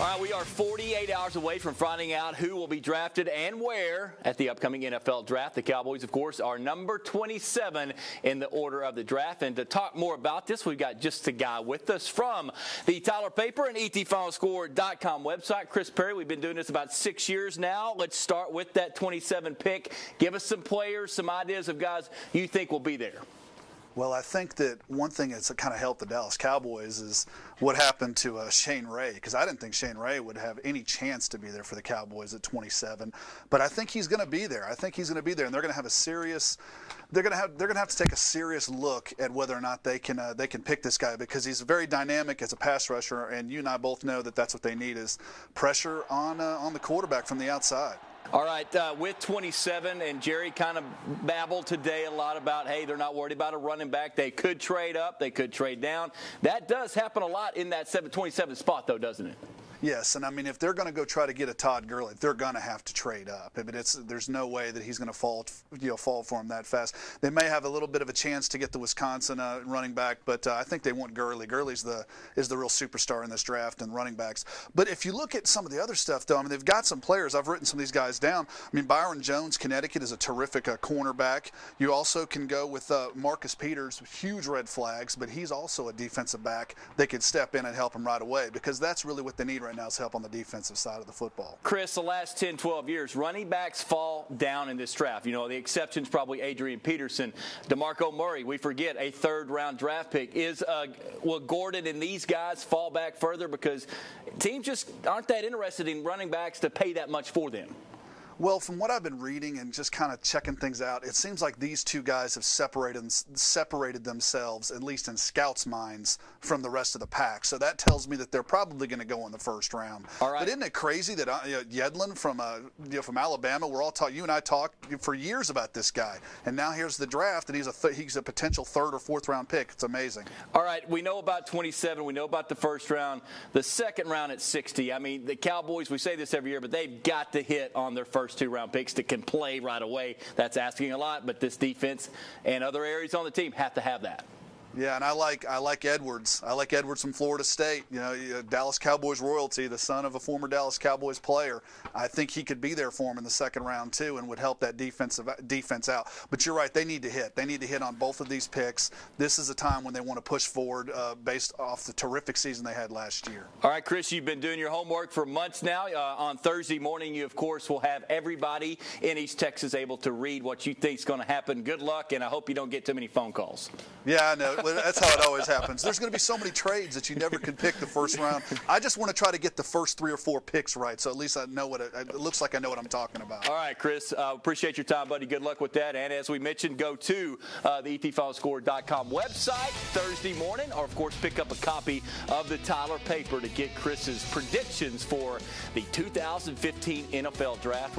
All right, we are 48 hours away from finding out who will be drafted and where at the upcoming NFL draft. The Cowboys, of course, are number 27 in the order of the draft. And to talk more about this, we've got just a guy with us from the Tyler Paper and ETFinalScore.com website. Chris Parry, we've been doing this about 6 years now. Let's start with that 27 pick. Give us some players, some ideas of guys you think will be there. Well, I think that one thing that's kind of helped the Dallas Cowboys is what happened to Shane Ray, because I didn't think Shane Ray would have any chance to be there for the Cowboys at 27, but I think he's going to be there. I think he's going to be there, and they're going to have a serious. They're going to have to take a serious look at whether or not they can pick this guy, because he's very dynamic as a pass rusher, and you and I both know that that's what they need is pressure on the quarterback from the outside. All right, with 27, and Jerry kind of babbled today a lot about, hey, they're not worried about a running back. They could trade up. They could trade down. That does happen a lot in that 27 spot, though, doesn't it? Yes, and I mean, if they're going to go try to get a Todd Gurley, they're going to have to trade up. I mean, there's no way that he's going to fall for him that fast. They may have a little bit of a chance to get the Wisconsin running back, but I think they want Gurley. Gurley's the real superstar in this draft and running backs. But if you look at some of the other stuff, though, I mean, they've got some players. I've written some of these guys down. I mean, Byron Jones, Connecticut, is a terrific cornerback. You also can go with Marcus Peters, huge red flags, but he's also a defensive back. They could step in and help him right away, because that's really what they need right now is help on the defensive side of the football. Chris, the last 10, 12 years, running backs fall down in this draft. You know, the exception's probably Adrian Peterson. DeMarco Murray, we forget, a third-round draft pick. Will Gordon and these guys fall back further because teams just aren't that interested in running backs to pay that much for them? Well, from what I've been reading and just kind of checking things out, it seems like these two guys have separated themselves, at least in scouts' minds, from the rest of the pack. So that tells me that they're probably going to go in the first round. All right. But isn't it crazy that Yedlin from Alabama, you and I talked for years about this guy, and now here's the draft, and he's a potential third or fourth round pick. It's amazing. All right, we know about 27. We know about the first round. The second round at 60. I mean, the Cowboys, we say this every year, but they've got to hit on their first two-round picks that can play right away. That's asking a lot, but this defense and other areas on the team have to have that. Yeah, and I like Edwards. I like Edwards from Florida State. You know, Dallas Cowboys royalty, the son of a former Dallas Cowboys player. I think he could be there for him in the second round too, and would help that defense out. But you're right; they need to hit. They need to hit on both of these picks. This is a time when they want to push forward based off the terrific season they had last year. All right, Chris, you've been doing your homework for months now. On Thursday morning, you of course will have everybody in East Texas able to read what you think is going to happen. Good luck, and I hope you don't get too many phone calls. Yeah, I know. That's how it always happens. There's going to be so many trades that you never can pick the first round. I just want to try to get the first 3 or 4 picks right, so at least I know it looks like I know what I'm talking about. All right, Chris, appreciate your time, buddy. Good luck with that. And as we mentioned, go to the ETFinalScore.com website Thursday morning, or of course pick up a copy of the Tyler Paper to get Chris's predictions for the 2015 NFL Draft.